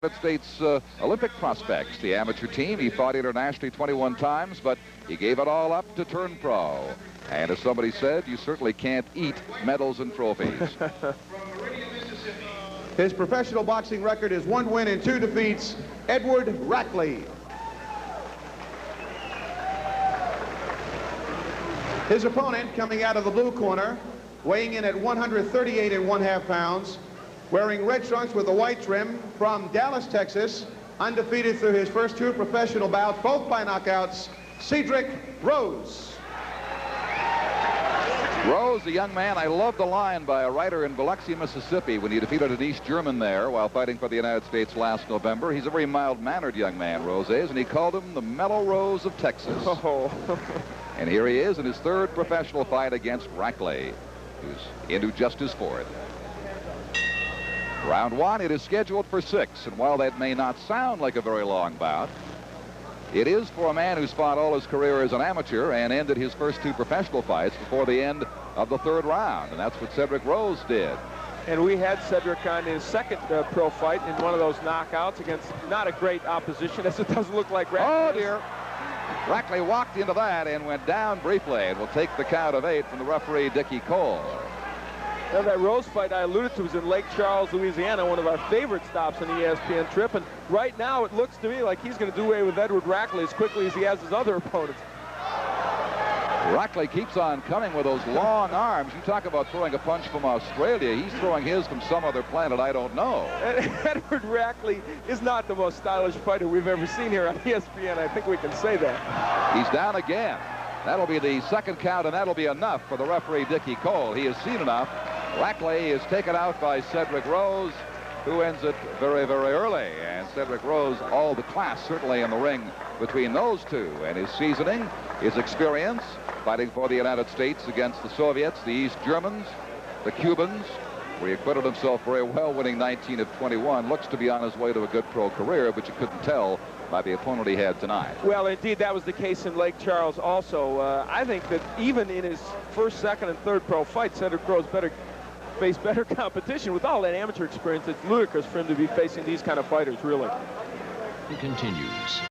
United States Olympic prospects. The amateur team, he fought internationally 21 times, but he gave it all up to turn pro. And as somebody said, you certainly can't eat medals and trophies. His professional boxing record is 1 win and 2 defeats. Edward Rackley. His opponent, coming out of the blue corner, weighing in at 138 1/2 pounds, wearing red trunks with a white trim, from Dallas, Texas, undefeated through his first 2 professional bouts, both by knockouts, Cedric Rose. Rose, a young man, I love the line by a writer in Biloxi, Mississippi, when he defeated an East German there while fighting for the United States last November. He's a very mild-mannered young man, Rose is, and he called him the Mellow Rose of Texas. Oh. And here he is in his 3rd professional fight against Rackley, who's into just his 4th. Round 1, it is scheduled for 6, and while that may not sound like a very long bout, it is for a man who's fought all his career as an amateur and ended his first 2 professional fights before the end of the 3rd round, and that's what Cedric Rose did. And we had Cedric on his 2nd pro fight in one of those knockouts against not a great opposition, as it doesn't look like Rackley. Oh, dear. Rackley walked into that and went down briefly, and will take the count of 8 from the referee, Dickie Cole. Now, that Rose fight I alluded to was in Lake Charles, Louisiana, one of our favorite stops on the ESPN trip. And right now, it looks to me like he's going to do away with Edward Rackley as quickly as he has his other opponents. Rackley keeps on coming with those long arms. You talk about throwing a punch from Australia. He's throwing his from some other planet I don't know. Edward Rackley is not the most stylish fighter we've ever seen here on ESPN. I think we can say that. He's down again. That'll be the 2nd count, and that'll be enough for the referee, Dickie Cole. He has seen enough. Rackley is taken out by Cedric Rose, who ends it very, very early. And Cedric Rose, all the class certainly in the ring between those two. And his seasoning, his experience, fighting for the United States against the Soviets, the East Germans, the Cubans, where he acquitted himself very well, winning 19 of 21. Looks to be on his way to a good pro career, but you couldn't tell by the opponent he had tonight. Well, indeed, that was the case in Lake Charles also. I think that even in his 1st, 2nd, and 3rd pro fight, Cedric Rose face better competition. With all that amateur experience, it's ludicrous for him to be facing these kind of fighters, really. He continues.